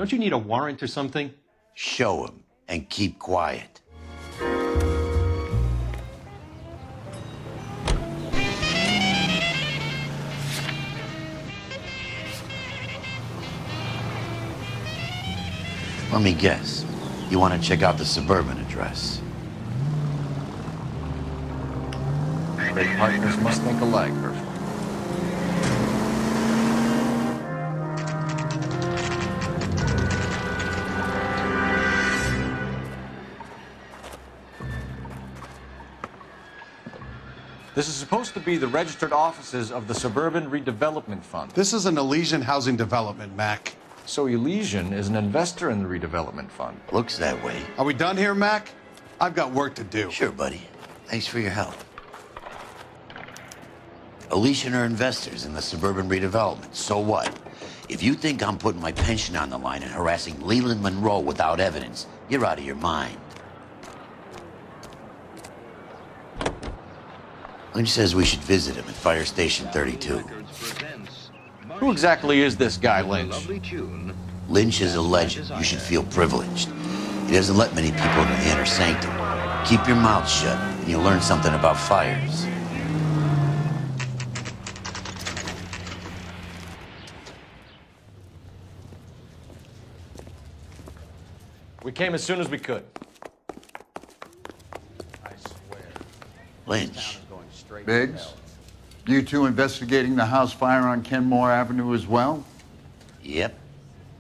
Don't you need a warrant or something? Show him and keep quiet. Let me guess. You want to check out the suburban address? Great partners must think alike, Herschel. This is supposed to be the registered offices of the Suburban Redevelopment Fund. This is an Elysian housing development, Mac. So Elysian is an investor in the redevelopment fund. Looks that way. Are we done here, Mac? I've got work to do. Sure, buddy. Thanks for your help. Elysian are investors in the suburban redevelopment. So what? If you think I'm putting my pension on the line and harassing Leland Monroe without evidence, you're out of your mind. Lynch says we should visit him at Fire Station 32. Who exactly is this guy, Lynch? Lynch is a legend. You should feel privileged. He doesn't let many people into the inner sanctum. Keep your mouth shut, and you'll learn something about fires. We came as soon as we could. I swear. Lynch. Biggs, you two investigating the house fire on Kenmore Avenue as well? Yep.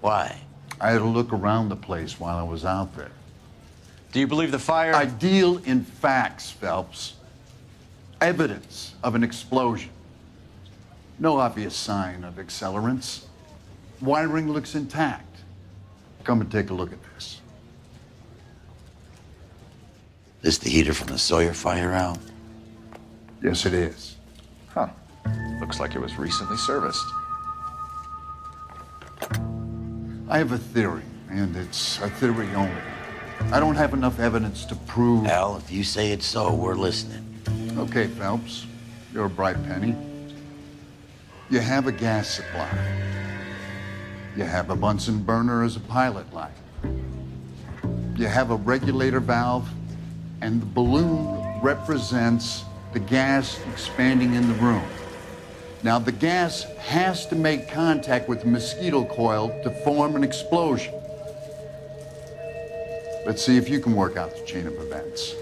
Why? I had a look around the place while I was out there. Do you believe the fire? I deal in facts, Phelps. Evidence of an explosion. No obvious sign of accelerants. Wiring looks intact. Come and take a look at this. This the heater from the Sawyer fire, Al? Yes, it is. Huh. Looks like it was recently serviced. I have a theory, and it's a theory only. I don't have enough evidence to prove... Al, if you say it's so, we're listening. Okay, Phelps. You're a bright penny. You have a gas supply. You have a Bunsen burner as a pilot light. You have a regulator valve, and the balloon represents the gas expanding in the room. Now, the gas has to make contact with the mosquito coil to form an explosion. Let's see if you can work out the chain of events.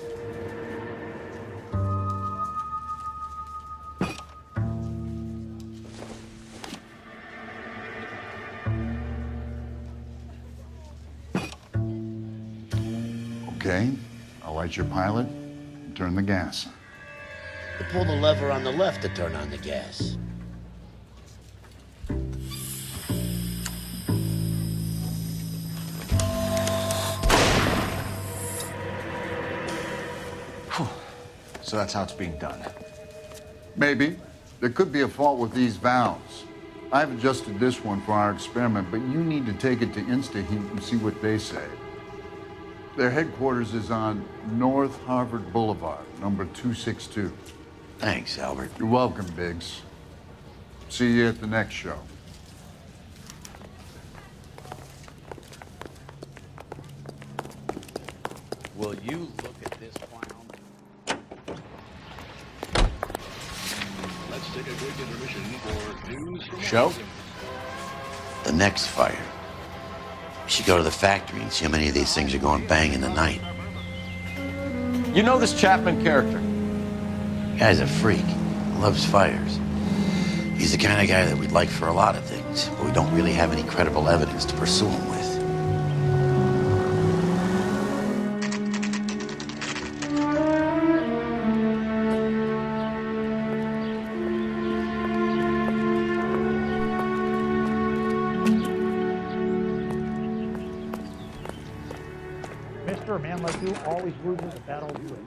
Okay, I'll light your pilot and turn the gas on. You pull the lever on the left to turn on the gas. So that's how it's being done. Maybe. There could be a fault with these valves. I've adjusted this one for our experiment, but you need to take it to InstaHeat and see what they say. Their headquarters is on North Harvard Boulevard, number 262. Thanks, Albert. You're welcome, Biggs. See you at the next show. Will you look at this clown? Let's take a quick intermission for news from Show? The next fire. We should go to the factory and see how many of these things are going bang in the night. You know this Chapman character? Guy's a freak. Loves fires. He's the kind of guy that we'd like for a lot of things, but we don't really have any credible evidence to pursue him with. A man like you always loses a battle to it.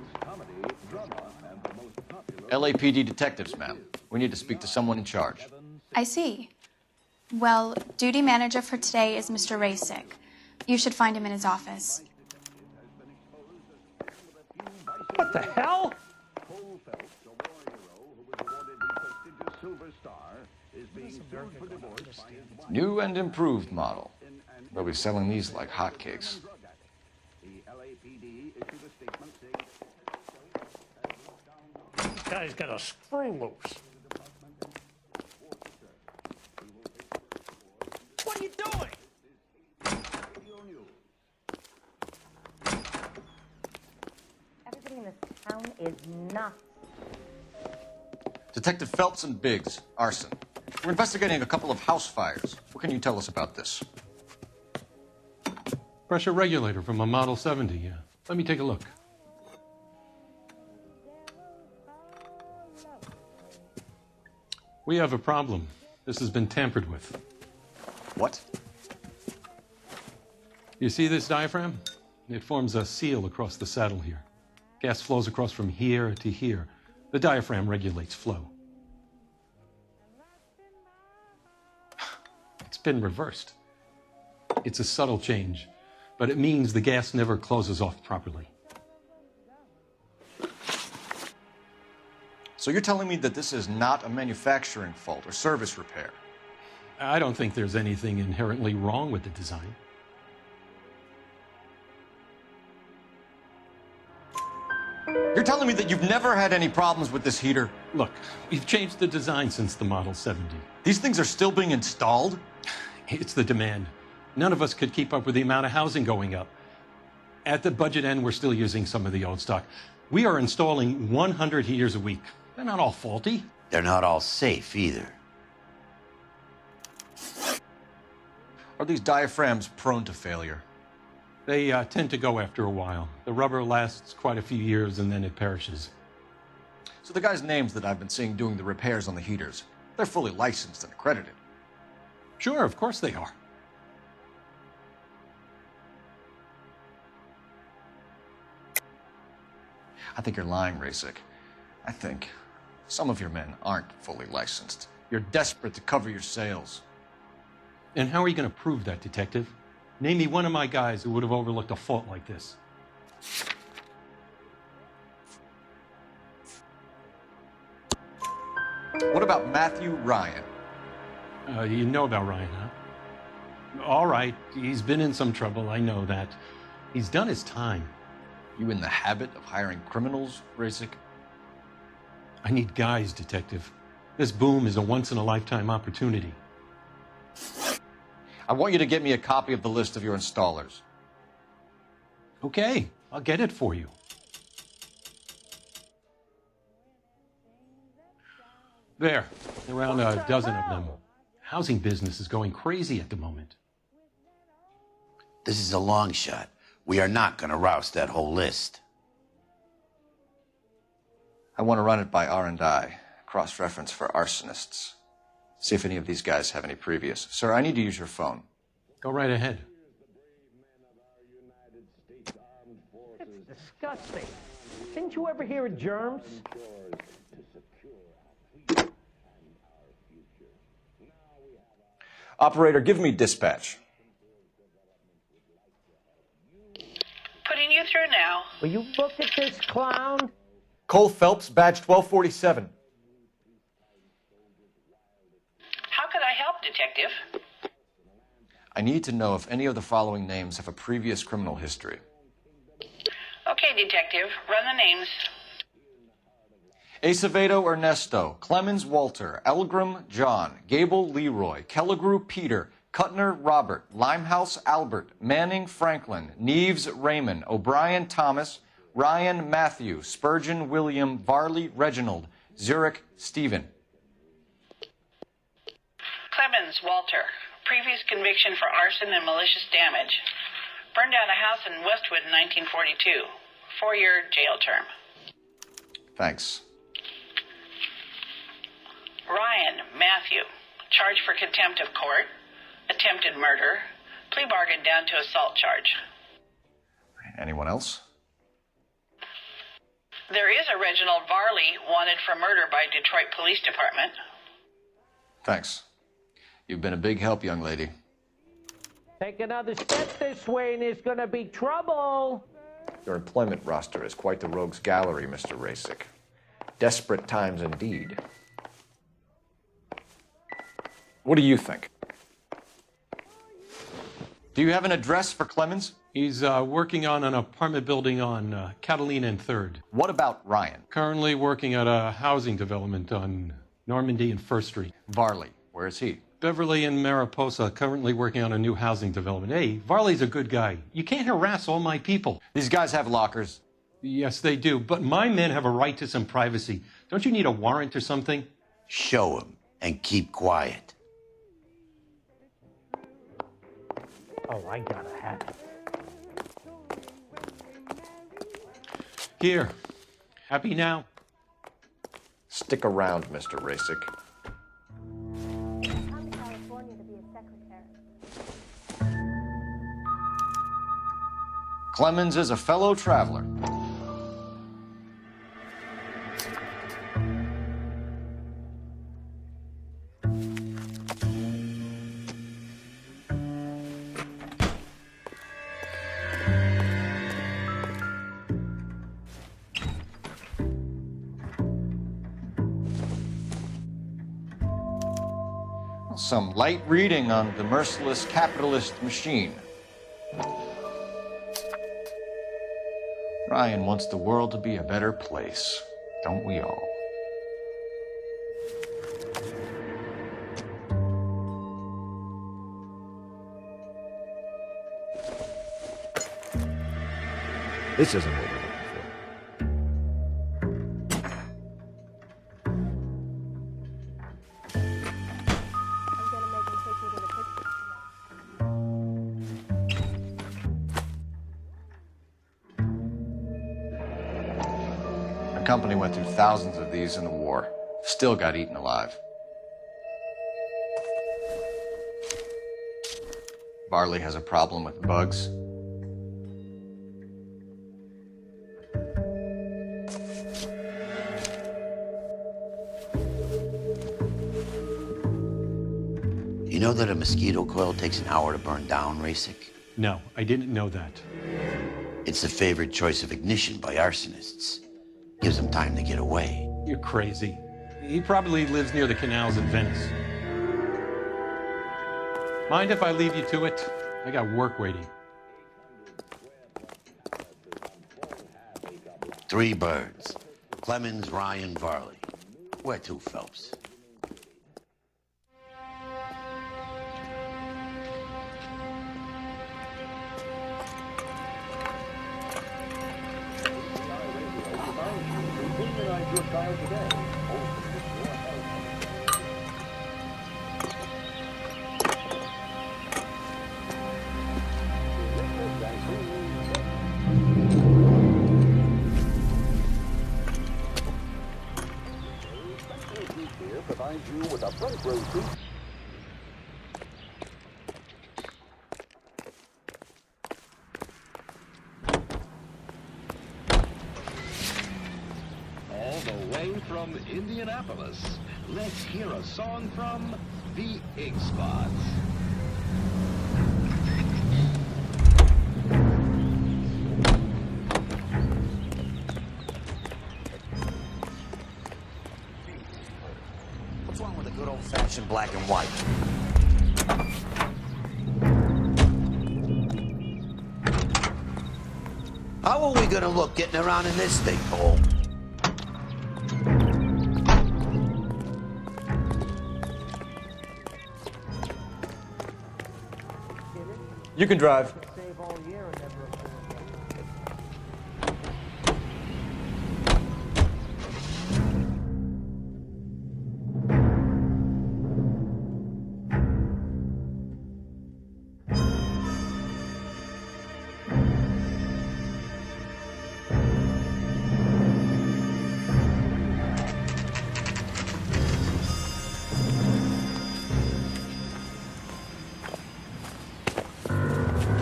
LAPD detectives, ma'am. We need to speak to someone in charge. I see. Well, duty manager for today is Mr. Rasick. You should find him in his office. What the hell? New and improved model. They'll be selling these like hotcakes. This guy's got a screw loose. What are you doing? Everybody in this town is nuts. Detective Phelps and Biggs, arson. We're investigating a couple of house fires. What can you tell us about this? Pressure regulator from a Model 70, yeah. Let me take a look. We have a problem. This has been tampered with. What? You see this diaphragm? It forms a seal across the saddle here. Gas flows across from here to here. The diaphragm regulates flow. It's been reversed. It's a subtle change, but it means the gas never closes off properly. So you're telling me that this is not a manufacturing fault or service repair? I don't think there's anything inherently wrong with the design. You're telling me that you've never had any problems with this heater? Look, we've changed the design since the Model 70. These things are still being installed? It's the demand. None of us could keep up with the amount of housing going up. At the budget end, we're still using some of the old stock. We are installing 100 heaters a week. They're not all faulty. They're not all safe either. Are these diaphragms prone to failure? They tend to go after a while. The rubber lasts quite a few years and then it perishes. So the guys' names that I've been seeing doing the repairs on the heaters, they're fully licensed and accredited. Sure, of course they are. I think you're lying, Rasik. I think some of your men aren't fully licensed. You're desperate to cover your sales. And how are you going to prove that, Detective? Name me one of my guys who would have overlooked a fault like this. What about Matthew Ryan? You know about Ryan, huh? All right, he's been in some trouble, I know that. He's done his time. You in the habit of hiring criminals, Rasik? I need guys, Detective. This boom is a once-in-a-lifetime opportunity. I want you to get me a copy of the list of your installers. Okay, I'll get it for you. There, around a dozen of them. Housing business is going crazy at the moment. This is a long shot. We are not going to roust that whole list. I want to run it by R&I, cross-reference for arsonists. See if any of these guys have any previous. Sir, I need to use your phone. Go right ahead. It's disgusting. Didn't you ever hear of germs? Operator, give me dispatch. Putting you through now. Will you look at this clown? Cole Phelps, badge 1247. How could I help, Detective? I need to know if any of the following names have a previous criminal history. Okay, Detective. Run the names. Acevedo Ernesto, Clemens Walter, Elgram John, Gable Leroy, Kelligrew Peter, Kuttner Robert, Limehouse Albert, Manning Franklin, Neves Raymond, O'Brien Thomas, Ryan Matthew, Spurgeon William, Varley Reginald, Zurich Stephen. Clemens Walter. Previous conviction for arson and malicious damage. Burned down a house in Westwood in 1942. 4-year jail term. Thanks. Ryan Matthew. Charged for contempt of court. Attempted murder. Plea bargain down to assault charge. Anyone else? There is a Reginald Varley wanted for murder by Detroit Police Department. Thanks. You've been a big help, young lady. Take another step this way and there's gonna be trouble. Your employment roster is quite the rogues gallery, Mr. Rasik. Desperate times indeed. What do you think? Do you have an address for Clemens? He's working on an apartment building on Catalina and 3rd. What about Ryan? Currently working at a housing development on Normandy and 1st Street. Varley, where is he? Beverly and Mariposa, currently working on a new housing development. Hey, Varley's a good guy. You can't harass all my people. These guys have lockers. Yes, they do, but my men have a right to some privacy. Don't you need a warrant or something? Show him and keep quiet. Oh, I gotta have it. Here. Happy now? Stick around, Mr. Rasick. Come to California to be a secretary. Clemens is a fellow traveler. Some light reading on the merciless capitalist machine. Ryan wants the world to be a better place, don't we all? This isn't what we're looking for. I'm gonna make him take me to the picture. The company went through thousands of these in the war. Still got eaten alive. Varley has a problem with bugs. You know that a mosquito coil takes an hour to burn down, Rasick? No, I didn't know that. It's the favorite choice of ignition by arsonists. Gives them time to get away. You're crazy. He probably lives near the canals in Venice. Mind if I leave you to it? I got work waiting. 3 birds. Clemens, Ryan, Varley. Where to, Phelps? All the way from Indianapolis, let's hear a song from the Ink Spots. What's wrong with a good old-fashioned black and white? How are we gonna look getting around in this thing, Cole? You can drive. Save all year and never afford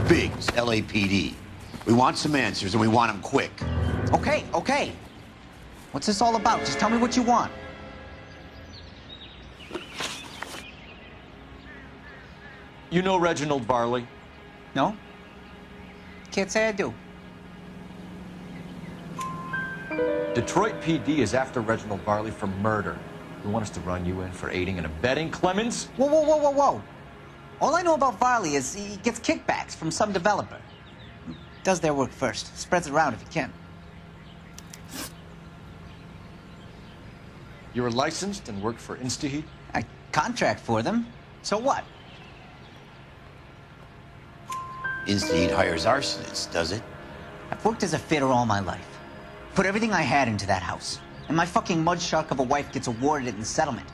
Biggs, LAPD. We want some answers, and we want them quick. Okay, okay. What's this all about? Just tell me what you want. You know Reginald Varley? No? Can't say I do. Detroit PD is after Reginald Varley for murder. You want us to run you in for aiding and abetting Clemens? Whoa, whoa, whoa, whoa, whoa. All I know about Varley is he gets kickbacks from some developer. Does their work first. Spreads it around if he can. You were licensed and worked for InstaHeat? I contract for them. So what? InstaHeat hires arsonists, does it? I've worked as a fitter all my life. Put everything I had into that house. And my fucking mud shark of a wife gets awarded it in settlement.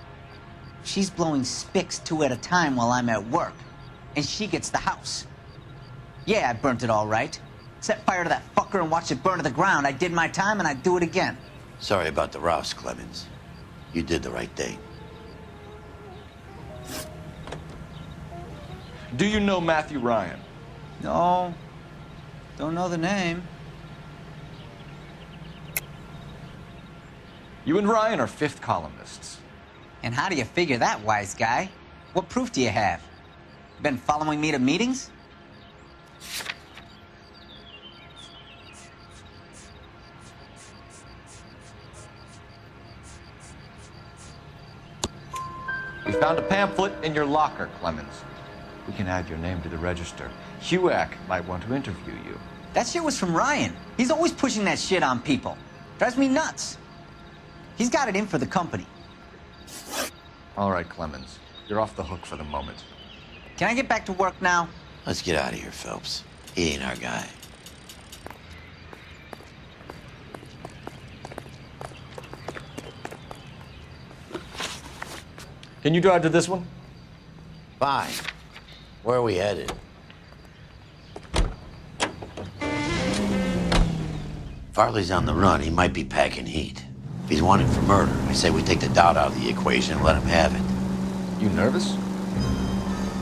She's blowing spics 2 at a time while I'm at work. And she gets the house. Yeah, I burnt it all right. Set fire to that fucker and watched it burn to the ground. I did my time and I'd do it again. Sorry about the rouse, Clemens. You did the right thing. Do you know Matthew Ryan? No. Don't know the name. You and Ryan are fifth columnists. And how do you figure that, wise guy? What proof do you have? Been following me to meetings? We found a pamphlet in your locker, Clemens. We can add your name to the register. HUAC might want to interview you. That shit was from Ryan. He's always pushing that shit on people. Drives me nuts. He's got it in for the company. All right, Clemens. You're off the hook for the moment. Can I get back to work now? Let's get out of here, Phelps. He ain't our guy. Can you drive to this one? Fine. Where are we headed? Farley's on the run. He might be packing heat. If he's wanted for murder, I say we take the doubt out of the equation and let him have it. You nervous?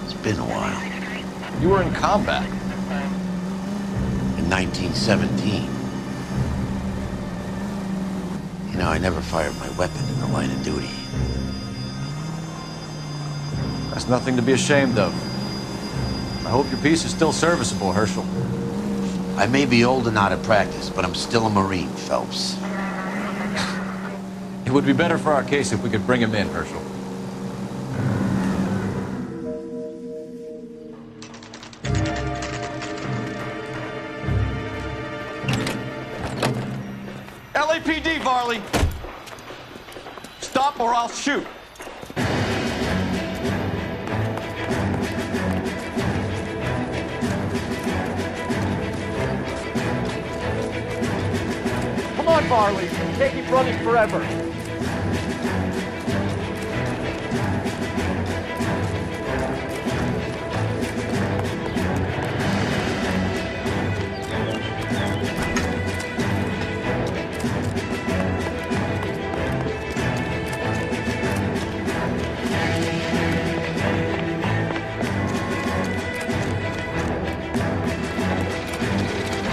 It's been a while. You were in combat. In 1917. You know, I never fired my weapon in the line of duty. That's nothing to be ashamed of. I hope your piece is still serviceable, Herschel. I may be old and out of practice, but I'm still a Marine, Phelps. It would be better for our case if we could bring him in, Herschel. LAPD, Varley! Stop or I'll shoot! Come on, Varley. Can't keep running forever.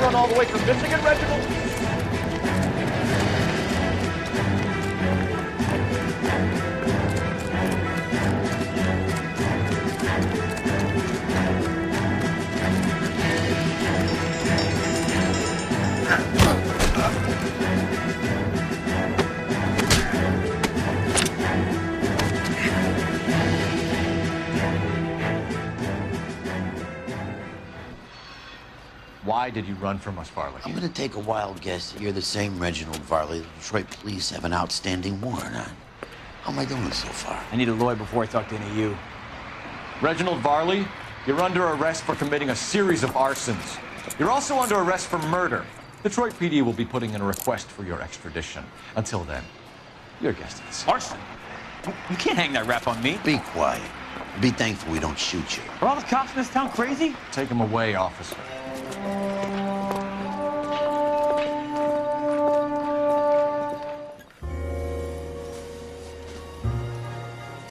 Run all the way from Michigan, Reginald? Why did you run from us, Varley? I'm gonna take a wild guess that you're the same Reginald Varley the Detroit police have an outstanding warrant on. How am I doing so far? I need a lawyer before I talk to any of you. Reginald Varley, you're under arrest for committing a series of arsons. You're also under arrest for murder. Detroit PD will be putting in a request for your extradition. Until then, your guest is arson. You can't hang that rap on me. Be quiet. Be thankful we don't shoot you. Are all the cops in this town crazy? Take him away, officer.